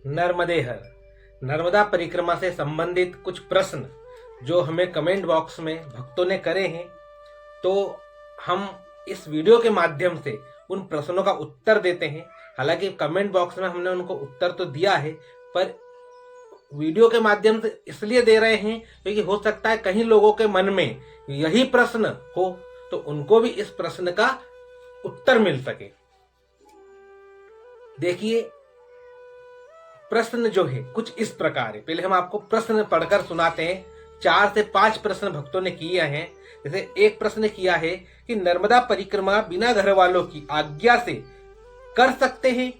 नर्मदे हर। नर्मदा परिक्रमा से संबंधित कुछ प्रश्न जो हमें कमेंट बॉक्स में भक्तों ने करे हैं, तो हम इस वीडियो के माध्यम से उन प्रश्नों का उत्तर देते हैं। हालांकि कमेंट बॉक्स में हमने उनको उत्तर तो दिया है, पर वीडियो के माध्यम से इसलिए दे रहे हैं क्योंकि हो सकता है कहीं लोगों के मन में यही प्रश्न हो, तो उनको भी इस प्रश्न का उत्तर मिल सके। देखिए, प्रश्न जो है कुछ इस प्रकार है। पहले हम आपको प्रश्न पढ़कर सुनाते हैं। 4 से 5 प्रश्न भक्तों ने किए हैं। जैसे एक प्रश्न किया है कि नर्मदा परिक्रमा बिना घर वालों की आज्ञा से कर सकते हैं,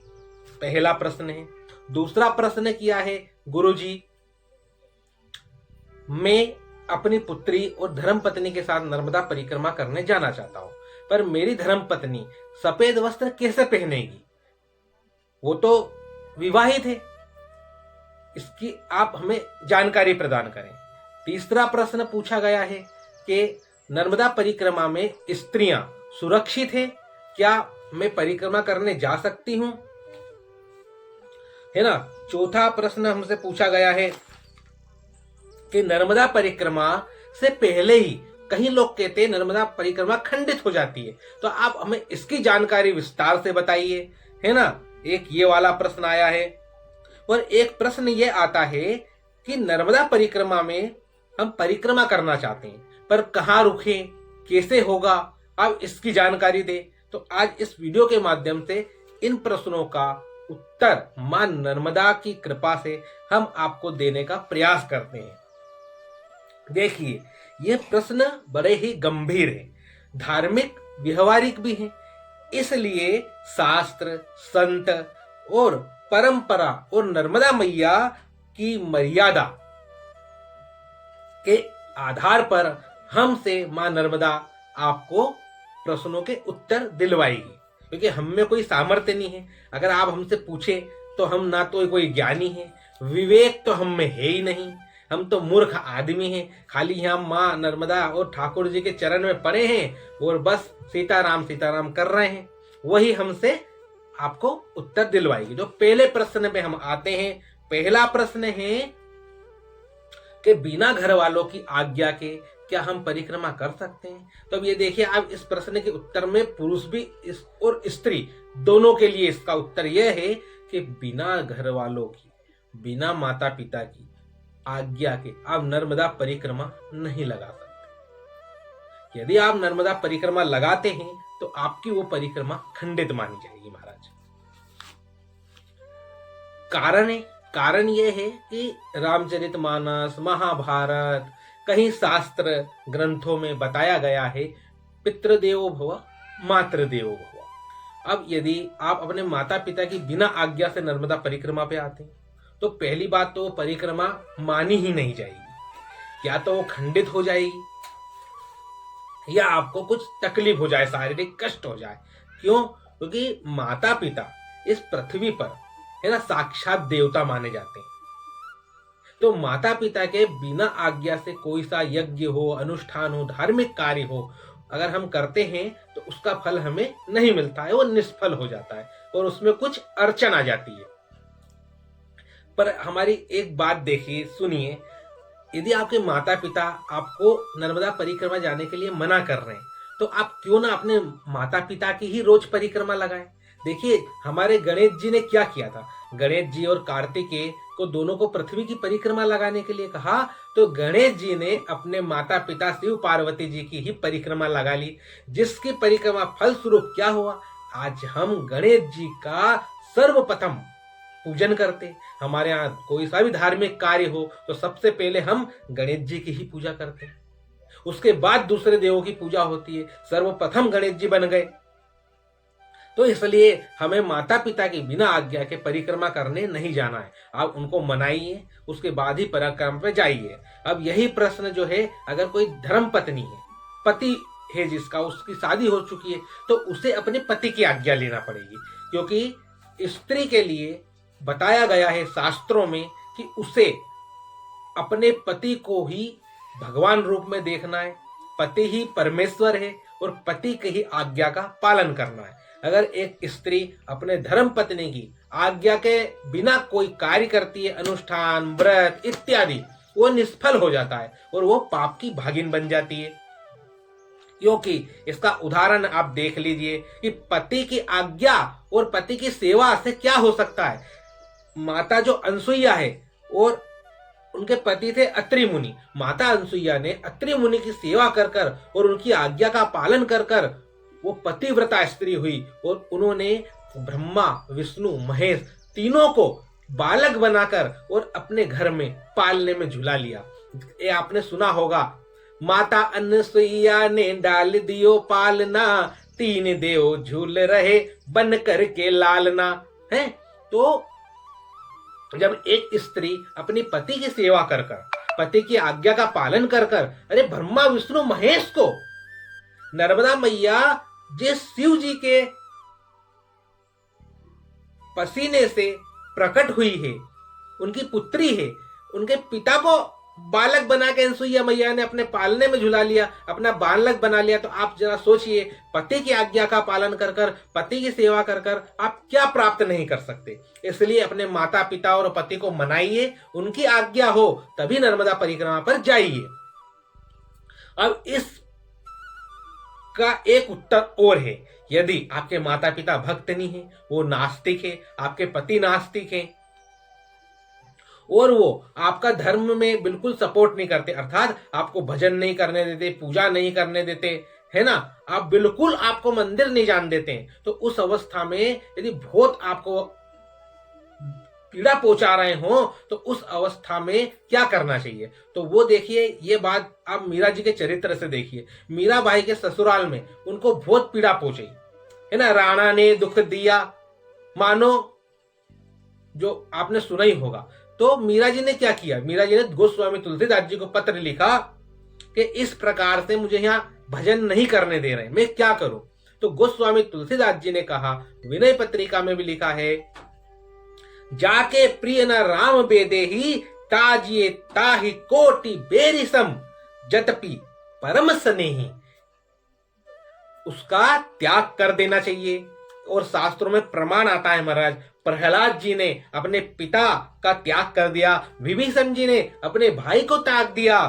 पहला प्रश्न है। दूसरा प्रश्न किया है, गुरुजी मैं अपनी पुत्री और धर्मपत्नी के साथ नर्मदा परिक्रमा करने जाना चाहता हूं, पर मेरी धर्मपत्नी सफेद वस्त्र कैसे पहनेगी? वो तो विवाहित है, इसकी आप हमें जानकारी प्रदान करें। तीसरा प्रश्न पूछा गया है कि नर्मदा परिक्रमा में स्त्रियां सुरक्षित है, क्या मैं परिक्रमा करने जा सकती हूं? है ना। चौथा प्रश्न हमसे पूछा गया है कि नर्मदा परिक्रमा से पहले ही कहीं लोग कहते हैं नर्मदा परिक्रमा खंडित हो जाती है, तो आप हमें इसकी जानकारी विस्तार से बताइए, है ना। एक ये वाला प्रश्न आया है। और एक प्रश्न ये आता है कि नर्मदा परिक्रमा में हम परिक्रमा करना चाहते हैं, पर कहाँ रुकें, कैसे होगा, आप इसकी जानकारी दें। तो आज इस वीडियो के माध्यम से इन प्रश्नों का उत्तर मां नर्मदा की कृपा से हम आपको देने का प्रयास करते हैं। देखिए, ये प्रश्न बड़े ही गंभीर हैं, धार्मिक व्यवहारिक भी हैं। इसलिए शास्त्र, संत और परंपरा और नर्मदा मैया की मर्यादा के आधार पर हमसे मां नर्मदा आपको प्रश्नों के उत्तर दिलवाएगी, क्योंकि हम में कोई सामर्थ्य नहीं है। अगर आप हमसे पूछे तो हम ना तो कोई ज्ञानी है, विवेक तो हम में है ही नहीं, हम तो मूर्ख आदमी हैं। खाली यहाँ माँ नर्मदा और ठाकुर जी के चरण में पड़े हैं और बस सीताराम सीताराम कर रहे हैं। वही हमसे आपको उत्तर दिलवाएगी। तो पहले प्रश्न में हम आते हैं। पहला प्रश्न है कि बिना घर वालों की आज्ञा के क्या हम परिक्रमा कर सकते हैं? तो अब ये देखिए, आप इस प्रश्न के उत्तर में पुरुष भी और स्त्री दोनों के लिए इसका उत्तर यह है कि बिना घर वालों की, बिना माता पिता की आज्ञा के आप नर्मदा परिक्रमा नहीं लगा सकते। यदि आप नर्मदा परिक्रमा लगाते हैं तो आपकी वो परिक्रमा खंडित मानी जाएगी महाराज। कारण यह है कि रामचरितमानस, महाभारत, कहीं शास्त्र ग्रंथों में बताया गया है पितृदेवो भव मातृदेवो भव। अब यदि आप अपने माता पिता की बिना आज्ञा से नर्मदा परिक्रमा पे आते हैं तो पहली बात तो परिक्रमा मानी ही नहीं जाएगी, या तो वो खंडित हो जाएगी या आपको कुछ तकलीफ हो जाए, शारीरिक कष्ट हो जाए। क्यों? क्योंकि माता पिता इस पृथ्वी पर, है ना, साक्षात देवता माने जाते हैं। तो माता पिता के बिना आज्ञा से कोई सा यज्ञ हो, अनुष्ठान हो, धार्मिक कार्य हो, अगर हम करते हैं तो उसका फल हमें नहीं मिलता है, वो निष्फल हो जाता है और उसमें कुछ अड़चन आ जाती है। पर हमारी एक बात देखिए, सुनिए, यदि आपके माता पिता आपको नर्मदा परिक्रमा जाने के लिए मना कर रहे हैं तो आप क्यों ना अपने माता पिता की ही रोज परिक्रमा लगाएं। देखिए, हमारे गणेश जी ने क्या किया था। गणेश जी और कार्तिकेय को दोनों को पृथ्वी की परिक्रमा लगाने के लिए कहा, तो गणेश जी ने अपने माता पिता शिव पार्वती जी की ही परिक्रमा लगा ली, जिसकी परिक्रमा फलस्वरूप क्या हुआ, आज हम गणेश जी का सर्वप्रथम पूजन करते। हमारे यहाँ कोई सा भी धार्मिक कार्य हो तो सबसे पहले हम गणेश जी की ही पूजा करते, उसके बाद दूसरे देवों की पूजा होती है। सर्वप्रथम गणेश जी बन गए। तो इसलिए हमें माता पिता की बिना आज्ञा के परिक्रमा करने नहीं जाना है। आप उनको मनाइए, उसके बाद ही परिक्रमा पे जाइए। अब यही प्रश्न जो है, अगर कोई धर्म पत्नी है, पति है जिसका, उसकी शादी हो चुकी है, तो उसे अपने पति की आज्ञा लेना पड़ेगी, क्योंकि स्त्री के लिए बताया गया है शास्त्रों में कि उसे अपने पति को ही भगवान रूप में देखना है। पति ही परमेश्वर है और पति की ही आज्ञा का पालन करना है। अगर एक स्त्री अपने धर्म पत्नी की आज्ञा के बिना कोई कार्य करती है, अनुष्ठान, व्रत इत्यादि, वो निष्फल हो जाता है और वो पाप की भागिन बन जाती है। क्योंकि इसका उदाहरण आप देख लीजिए कि पति की आज्ञा और पति की सेवा से क्या हो सकता है। माता जो अनसुईया है और उनके पति थे अत्रि मुनि, माता अनसुईया ने अत्रि मुनि की सेवा कर कर और उनकी आज्ञा का पालन कर कर वो पतिव्रता स्त्री हुई और उन्होंने ब्रह्मा, विष्णु, महेश तीनों को बालक बनाकर और अपने घर में पालने में झुला लिया। ये आपने सुना होगा, माता अनसुईया ने डाल दियो पालना, तीन देव झूल रहे बन करके लालना। है तो जब एक स्त्री अपनी पति की सेवा कर कर, पति की आज्ञा का पालन कर कर, अरे ब्रह्मा, विष्णु, महेश को, नर्मदा मैया जिस शिव जी के पसीने से प्रकट हुई है, उनकी पुत्री है, उनके पिता को बालक बना के अनसुईया मैया ने अपने पालने में झुला लिया, अपना बालक बना लिया। तो आप जरा सोचिए, पति की आज्ञा का पालन कर कर, पति की सेवा कर कर आप क्या प्राप्त नहीं कर सकते। इसलिए अपने माता पिता और पति को मनाइए, उनकी आज्ञा हो तभी नर्मदा परिक्रमा पर जाइए। अब इस का एक उत्तर और है, यदि आपके माता पिता भक्त नहीं है, वो नास्तिक है, आपके पति नास्तिक है और वो आपका धर्म में बिल्कुल सपोर्ट नहीं करते, अर्थात आपको भजन नहीं करने देते, पूजा नहीं करने देते, है ना, आप बिल्कुल आपको मंदिर नहीं जान देते हैं, तो उस अवस्था में यदि बहुत आपको पीड़ा पहुंचा रहे हो तो उस अवस्था में क्या करना चाहिए। तो वो देखिए, ये बात आप मीरा जी के चरित्र से देखिए। मीरा बाई के ससुराल में उनको बहुत पीड़ा पहुंची, है ना, राणा ने दुख दिया, मानो जो आपने सुना ही होगा। तो मीरा जी ने क्या किया, मीरा जी ने गोस्वामी तुलसीदास जी को पत्र लिखा कि इस प्रकार से मुझे यहाँ भजन नहीं करने दे रहे, मैं क्या करूं। तो गोस्वामी तुलसीदास जी ने कहा, विनय पत्रिका में भी लिखा है, जाके प्रिय न राम बेदे ही, ताजिए ताहि कोटि बेरिसम, जतपि परम स्नेही। उसका त्याग कर देना चाहिए। और शास्त्रों में प्रमाण आता है महाराज, प्रहलाद जी ने अपने पिता का त्याग कर दिया, विभीषण जी ने अपने भाई को त्याग दिया,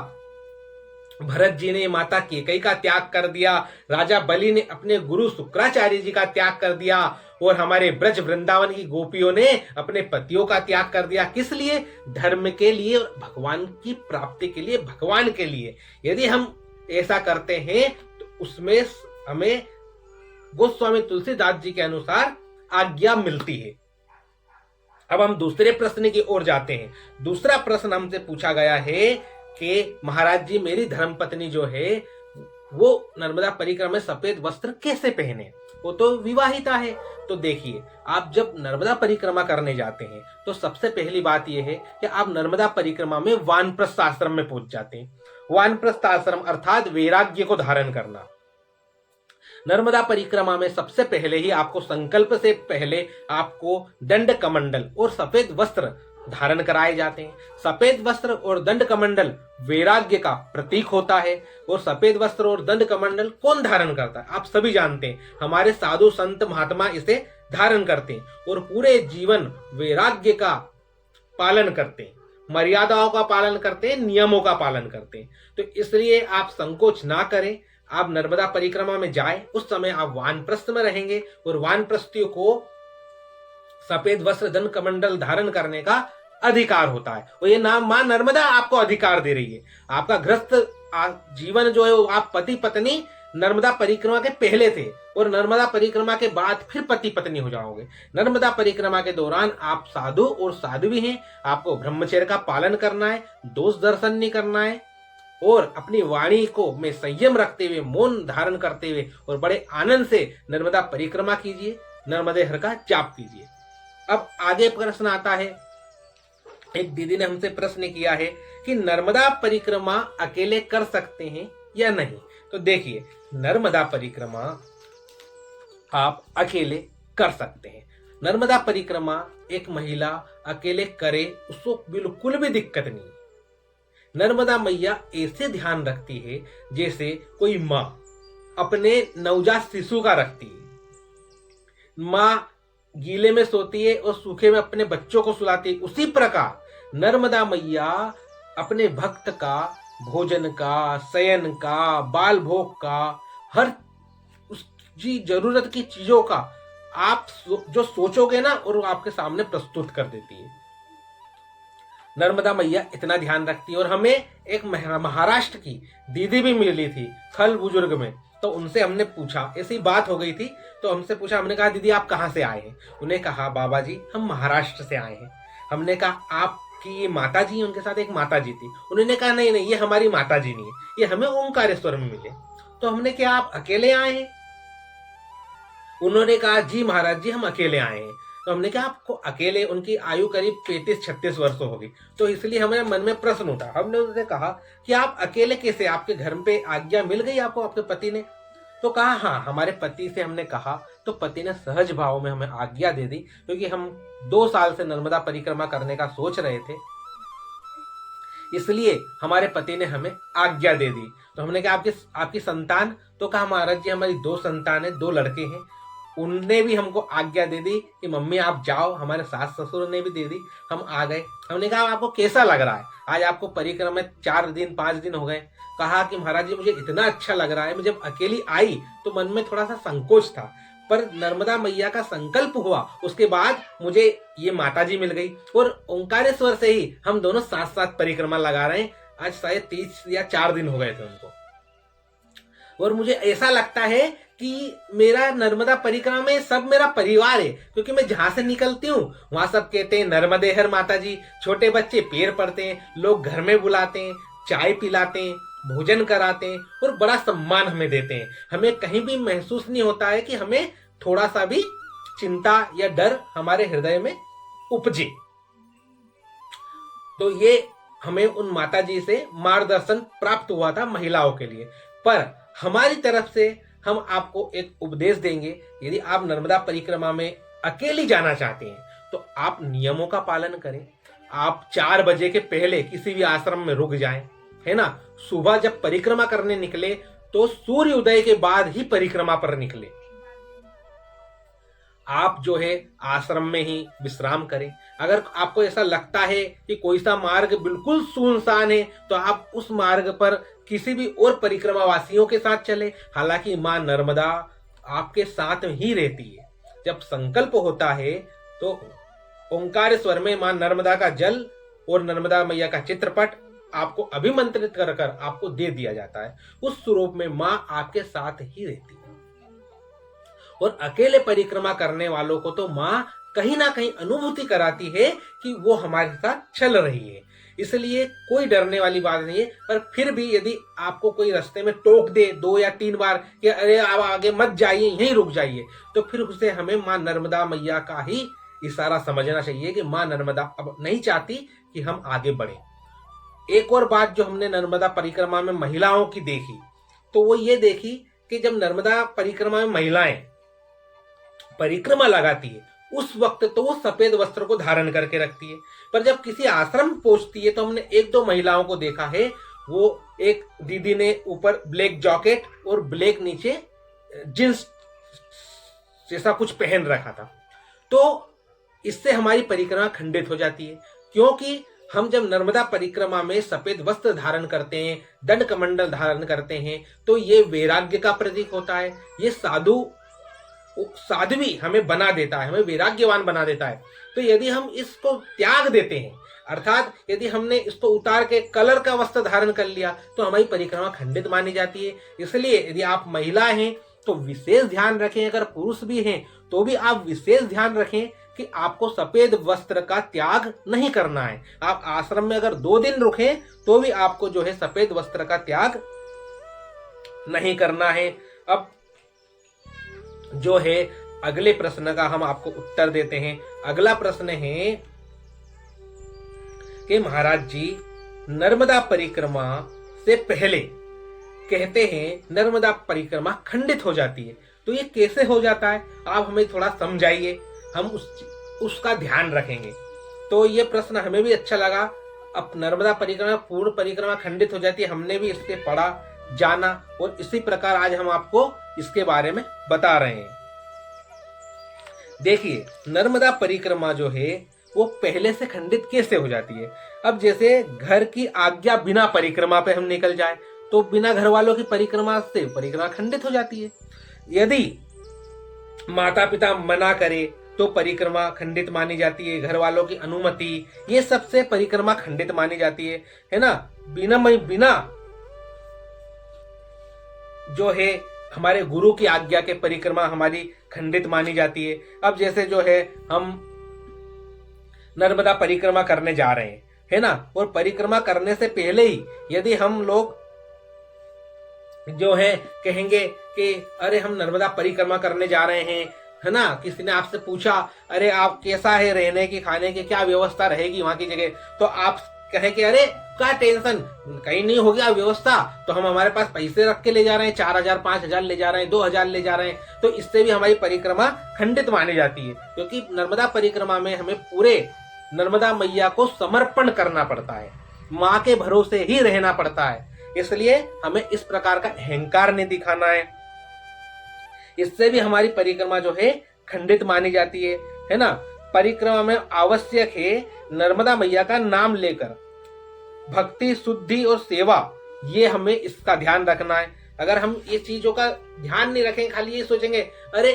भरत जी ने माता कैकेयी का त्याग कर दिया, राजा बलि ने अपने गुरु शुक्राचार्य जी का त्याग कर दिया और हमारे ब्रज वृंदावन की गोपियों ने अपने पतियों का त्याग कर दिया। किस लिए? धर्म के लिए और भगवान की प्राप्ति के लिए, भगवान के लिए। यदि हम ऐसा करते हैं तो उसमें हमें गोस्वामी तुलसीदास जी के अनुसार आज्ञा मिलती है। अब हम दूसरे प्रश्न की ओर जाते हैं। दूसरा प्रश्न हमसे पूछा गया है कि महाराज जी, मेरी धर्मपत्नी जो है वो नर्मदा परिक्रमा में सफेद वस्त्र कैसे पहने, वो तो विवाहिता है। तो देखिए, आप जब नर्मदा परिक्रमा करने जाते हैं तो सबसे पहली बात यह है कि आप नर्मदा परिक्रमा में वानप्रस्थ आश्रम में पहुंच जाते हैं। वानप्रस्थ आश्रम अर्थात वैराग्य को धारण करना। नर्मदा परिक्रमा में सबसे पहले ही आपको, संकल्प से पहले आपको दंड कमंडल और सफेद वस्त्र धारण कराए जाते हैं। सफेद वस्त्र और दंड कमंडल वैराग्य का प्रतीक होता है। और सफेद वस्त्र और दंड कमंडल कौन धारण करता है? आप सभी जानते हैं, हमारे साधु संत महात्मा इसे धारण करते हैं और पूरे जीवन वैराग्य का पालन करते हैं, मर्यादाओं का पालन करते हैं, नियमों का पालन करते हैं। तो इसलिए आप संकोच ना करें, आप नर्मदा परिक्रमा में जाएं। उस समय आप वानप्रस्थ में रहेंगे और वानप्रस्थियों को सफेद वस्त्र दंड कमंडल धारण करने का अधिकार होता है और ये नाम मां नर्मदा आपको अधिकार दे रही है। आपका गृहस्थ जीवन जो है वो आप पति पत्नी नर्मदा परिक्रमा के पहले थे और नर्मदा परिक्रमा के बाद फिर पति पत्नी हो जाओगे। नर्मदा परिक्रमा के दौरान आप साधु और साध्वी हैं, आपको ब्रह्मचर्य का पालन करना है, दोष दर्शन नहीं करना है और अपनी वाणी को में संयम रखते हुए, मौन धारण करते हुए और बड़े आनंद से नर्मदा परिक्रमा कीजिए, नर्मदे हर का जाप कीजिए। अब आगे प्रश्न आता है, एक दीदी ने हमसे प्रश्न किया है कि नर्मदा परिक्रमा अकेले कर सकते हैं या नहीं। तो देखिए, नर्मदा परिक्रमा आप अकेले कर सकते हैं। नर्मदा परिक्रमा एक महिला अकेले करे उसको बिल्कुल भी दिक्कत नहीं। नर्मदा मैया ऐसे ध्यान रखती है जैसे कोई माँ अपने नवजात शिशु का रखती है। माँ गीले में सोती है और सूखे में अपने बच्चों को सुलाती है, उसी प्रकार नर्मदा मैया अपने भक्त का भोजन का, शयन का, बाल भोग का, हर उसकी जरूरत की चीजों का आप जो सोचोगे ना, और वो आपके सामने प्रस्तुत कर देती है। नर्मदा मैया इतना ध्यान रखती है। और हमें एक महाराष्ट्र की दीदी भी मिली थी खल बुजुर्ग में, तो उनसे हमने पूछा, ऐसी बात हो गई थी तो हमसे पूछा, हमने कहा दीदी आप कहाँ से आए हैं? उन्हें कहा बाबा जी हम महाराष्ट्र से आए हैं। हमने कहा आपकी ये माता जी, उनके साथ एक माता जी थी। उन्होंने कहा नहीं नहीं, ये हमारी माता जी नहीं है, ये हमें ओंकारेश्वर में मिले। तो हमने कहा आप अकेले आए हैं? उन्होंने कहा जी महाराज जी हम अकेले आए हैं। तो हमने कहा आपको अकेले, उनकी आयु करीब 35-36 वर्ष होगी, तो इसलिए हमारे मन में प्रश्न उठा। हमने उनसे कहा कि आप अकेले कैसे, आपके घर पे आज्ञा मिल गई आपको आपके पति ने? तो कहा हाँ हमारे पति से हमने कहा, तो पति ने सहज भाव में हमें आज्ञा दे दी, क्योंकि हम 2 साल से नर्मदा परिक्रमा करने का सोच रहे थे, इसलिए हमारे पति ने हमें आज्ञा दे दी। तो हमने कहा आपकी संतान? तो कहा महाराज जी हमारी 2 संतान है, 2 लड़के हैं। उनने भी हमको आज्ञा दे दी कि मम्मी आप जाओ, हमारे सास ससुर ने भी दे दी। हम आ गए। हमने कहा आपको कैसा लग रहा है? आज आपको परिक्रमा में 4 दिन 5 दिन हो गए। कहा कि महाराज जी मुझे इतना अच्छा लग रहा है, मैं जब अकेली आई तो मन में थोड़ा सा संकोच था, पर नर्मदा मैया का संकल्प हुआ, उसके बाद मुझे ये माता जी मिल गई, और ओंकारेश्वर से ही हम दोनों साथ साथ परिक्रमा लगा रहे हैं। आज शायद 30 या 4 दिन हो गए थे उनको। और मुझे ऐसा लगता है कि मेरा नर्मदा परिक्रमा में सब मेरा परिवार है, क्योंकि मैं जहां से निकलती हूँ वहां सब कहते हैं नर्मदे हर माता जी। छोटे बच्चे पैर पड़ते हैं, लोग घर में बुलाते हैं, चाय पिलाते हैं, भोजन कराते हैं, और बड़ा सम्मान हमें देते हैं। हमें कहीं भी महसूस नहीं होता है कि हमें थोड़ा सा भी चिंता या डर हमारे हृदय में उपजे। तो ये हमें उन माता जी से मार्गदर्शन प्राप्त हुआ था महिलाओं के लिए। पर हमारी तरफ से हम आपको एक उपदेश देंगे, यदि आप नर्मदा परिक्रमा में अकेली जाना चाहते हैं तो आप नियमों का पालन करें। आप 4 बजे के पहले किसी भी आश्रम में रुक जाएं, है ना। सुबह जब परिक्रमा करने निकले तो सूर्य उदय के बाद ही परिक्रमा पर निकले। आप जो है आश्रम में ही विश्राम करें। अगर आपको ऐसा लगता है कि कोई सा मार्ग बिल्कुल सुनसान है तो आप उस मार्ग पर किसी भी और परिक्रमा वासियों के साथ चले। हालांकि मां नर्मदा आपके साथ ही रहती है। जब संकल्प होता है तो ओंकारेश्वर में मां नर्मदा का जल और नर्मदा मैया का चित्रपट आपको अभिमंत्रित कर कर आपको दे दिया जाता है। उस स्वरूप में मां आपके साथ ही रहती है। और अकेले परिक्रमा करने वालों को तो मां कहीं ना कहीं अनुभूति कराती है कि वो हमारे साथ चल रही है। इसलिए कोई डरने वाली बात नहीं है। पर फिर भी यदि आपको कोई रास्ते में टोक दे 2 या 3 बार कि अरे आप आगे मत जाइए, यहीं रुक जाइए, तो फिर उसे हमें मां नर्मदा मैया का ही इशारा समझना चाहिए कि मां नर्मदा अब नहीं चाहती कि हम आगे बढ़े। एक और बात जो हमने नर्मदा परिक्रमा में महिलाओं की देखी, तो वो ये देखी कि जब नर्मदा परिक्रमा में महिलाएं परिक्रमा लगाती है उस वक्त तो वो सफेद वस्त्र को धारण करके रखती है। पर जब किसी आश्रम पहुंचती है तो हमने 1-2 महिलाओं को देखा है, वो एक दीदी ने ऊपर ब्लैक जैकेट और ब्लैक नीचे जींस जैसा कुछ पहन रखा था। तो इससे हमारी परिक्रमा खंडित हो जाती है, क्योंकि हम जब नर्मदा परिक्रमा में सफेद वस्त्र धारण करते हैं, दंड कमंडल धारण करते हैं, तो ये वैराग्य का प्रतीक होता है। ये साध्वी हमें बना देता है, हमें वैराग्यवान बना देता है। तो यदि हम इसको त्याग देते हैं, अर्थात यदि हमने इसको उतार के कलर का वस्त्र धारण कर लिया, तो हमारी परिक्रमा खंडित मानी जाती है। इसलिए यदि आप महिला हैं तो विशेष ध्यान रखें, अगर पुरुष भी हैं तो भी आप विशेष ध्यान रखें कि आपको सफेद वस्त्र का त्याग नहीं करना है। आप आश्रम में अगर 2 दिन रुके तो भी आपको जो है सफेद वस्त्र का त्याग नहीं करना है। अब जो है अगले प्रश्न का हम आपको उत्तर देते हैं। अगला प्रश्न है कि महाराज जी नर्मदा परिक्रमा से पहले कहते हैं नर्मदा परिक्रमा खंडित हो जाती है, तो ये कैसे हो जाता है? आप हमें थोड़ा समझाइए, हम उसका ध्यान रखेंगे। तो ये प्रश्न हमें भी अच्छा लगा। अब नर्मदा परिक्रमा पूर्ण परिक्रमा खंडित हो जाती है, हमने भी इससे पढ़ा जाना, और इसी प्रकार आज हम आपको इसके बारे में बता रहे हैं। देखिए, नर्मदा परिक्रमा जो है वो पहले से खंडित कैसे हो जाती है। अब जैसे घर की आज्ञा बिना परिक्रमा पे हम निकल जाए तो बिना घर वालों की परिक्रमा से परिक्रमा खंडित हो जाती है। यदि माता पिता मना करे तो परिक्रमा खंडित मानी जाती है। घर वालों की अनुमति, ये सबसे परिक्रमा खंडित मानी जाती है ना। बिना जो है हमारे गुरु की आज्ञा के परिक्रमा हमारी खंडित मानी जाती है। अब जैसे जो है हम नर्मदा परिक्रमा करने जा रहे हैं, है ना, और परिक्रमा करने से पहले ही यदि हम लोग जो है कहेंगे कि अरे हम नर्मदा परिक्रमा करने जा रहे हैं, है ना, किसी ने आपसे पूछा अरे आप कैसा है, रहने की खाने की क्या व्यवस्था रहेगी वहां की जगह, तो आप कहें कि अरे क्या टेंशन, कहीं नहीं हो गया व्यवस्था, तो हम हमारे पास पैसे रख के ले जा रहे हैं, 4,000 5,000 ले जा रहे हैं, 2,000 ले जा रहे हैं, तो इससे भी हमारी परिक्रमा खंडित मानी जाती है। क्योंकि नर्मदा परिक्रमा में हमें पूरे नर्मदा मैया को समर्पण करना पड़ता है, माँ के भरोसे ही रहना पड़ता है, इसलिए हमें इस प्रकार का अहंकार नहीं दिखाना है। इससे भी हमारी परिक्रमा जो है खंडित मानी जाती है ना। परिक्रमा में आवश्यक है नर्मदा मैया का नाम लेकर भक्ति, शुद्धि और सेवा, ये हमें इसका ध्यान रखना है। अगर हम ये चीजों का ध्यान नहीं रखें, खाली ये सोचेंगे अरे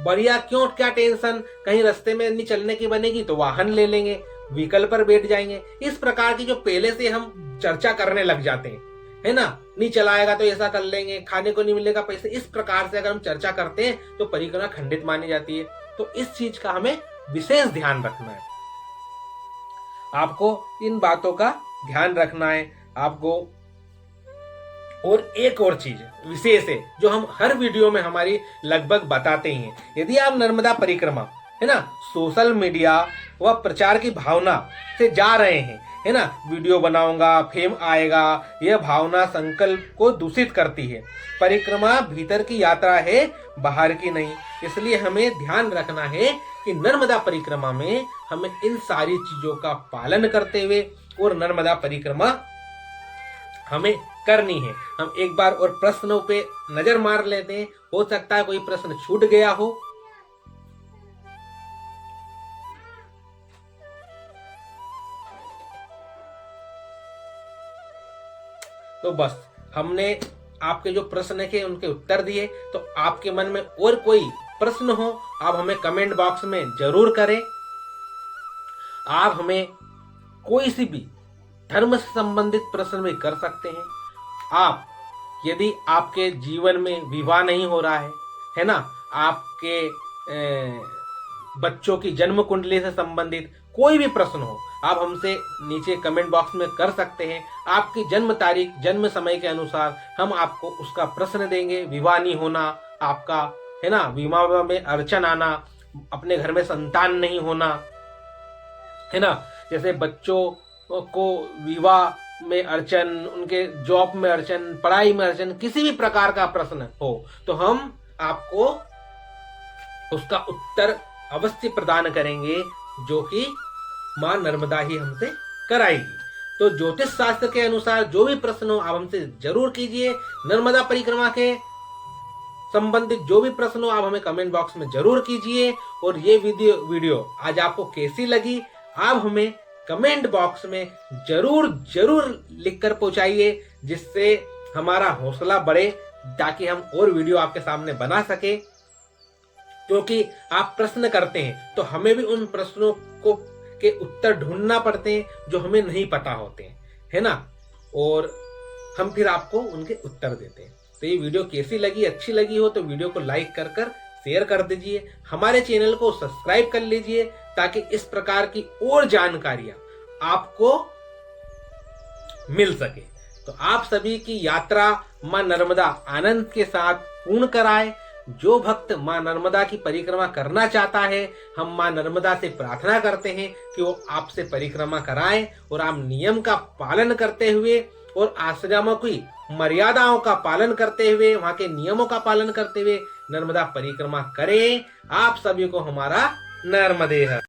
बढ़िया, क्यों, क्या टेंशन, कहीं रास्ते में नहीं चलने की बनेगी तो वाहन ले लेंगे, व्हीकल पर बैठ जाएंगे, इस प्रकार की जो पहले से हम चर्चा करने लग जाते हैं, है ना, नहीं चलाएगा तो ऐसा कर लेंगे, खाने को नहीं मिलेगा पैसे, इस प्रकार से अगर हम चर्चा करते हैं तो परिक्रमा खंडित मानी जाती है। तो इस चीज का हमें विशेष ध्यान रखना है। आपको इन बातों का ध्यान रखना है आपको। और एक और चीज विशेष है जो हम हर वीडियो में हमारी लगभग बताते ही हैं। यदि आप नर्मदा परिक्रमा, है ना, सोशल मीडिया व प्रचार की भावना से जा रहे हैं, है ना, वीडियो बनाऊंगा, फेम आएगा, यह भावना संकल्प को दूषित करती है। परिक्रमा भीतर की यात्रा है, बाहर की नहीं। इसलिए हमें ध्यान रखना है कि नर्मदा परिक्रमा में हमें इन सारी चीजों का पालन करते हुए और नर्मदा परिक्रमा हमें करनी है। हम एक बार और प्रश्नों पे नजर मार लेते हैं, हो सकता है कोई प्रश्न छूट गया हो। तो बस हमने आपके जो प्रश्न के उनके उत्तर दिए। तो आपके मन में और कोई प्रश्न हो आप हमें कमेंट बॉक्स में जरूर करें। आप हमें कोई सी भी धर्म से संबंधित प्रश्न भी कर सकते हैं। आप यदि आपके जीवन में विवाह नहीं हो रहा है ना, आपके बच्चों की जन्म कुंडली से संबंधित कोई भी प्रश्न हो, आप हमसे नीचे कमेंट बॉक्स में कर सकते हैं। आपकी जन्म तारीख, जन्म समय के अनुसार हम आपको उसका प्रश्न देंगे। विवाह नहीं होना आपका, है ना, विवाह में अड़चन आना, अपने घर में संतान नहीं होना, है ना, जैसे बच्चों को विवाह में अड़चन, उनके जॉब में अड़चन, पढ़ाई में अड़चन, किसी भी प्रकार का प्रश्न हो तो हम आपको उसका उत्तर अवश्य प्रदान करेंगे, जो कि मां नर्मदा ही हमसे कराएगी। तो ज्योतिष शास्त्र के अनुसार जो भी प्रश्न हो आप हमसे जरूर कीजिए। नर्मदा परिक्रमा के संबंधित जो भी प्रश्न हो आप हमें कमेंट बॉक्स में जरूर कीजिए। और ये वीडियो आज आपको कैसी लगी आप हमें कमेंट बॉक्स में जरूर लिखकर पहुंचाइए, जिससे हमारा हौसला बढ़े, ताकि हम और वीडियो आपके सामने बना सके। क्योंकि आप प्रश्न करते हैं तो हमें भी उन प्रश्नों को के उत्तर ढूंढना पड़ते हैं जो हमें नहीं पता होते हैं, है ना, और हम फिर आपको उनके उत्तर देते हैं। तो ये वीडियो कैसी लगी, अच्छी लगी हो तो वीडियो को लाइक कर शेयर कर दीजिए। हमारे चैनल को सब्सक्राइब कर लीजिए, ताकि इस प्रकार की और जानकारियां आपको मिल सके। तो आप सभी की यात्रा मां नर्मदा आनंद के साथ पूर्ण कराए। जो भक्त मां नर्मदा की परिक्रमा करना चाहता है, हम मां नर्मदा से प्रार्थना करते हैं कि वो आपसे परिक्रमा कराएं और आप नियम का पालन करते हुए और आश्रमों की मर्यादाओं का पालन करते हुए, वहां के नियमों का पालन करते हुए नर्मदा परिक्रमा करें। आप सभी को हमारा नर्मदेह।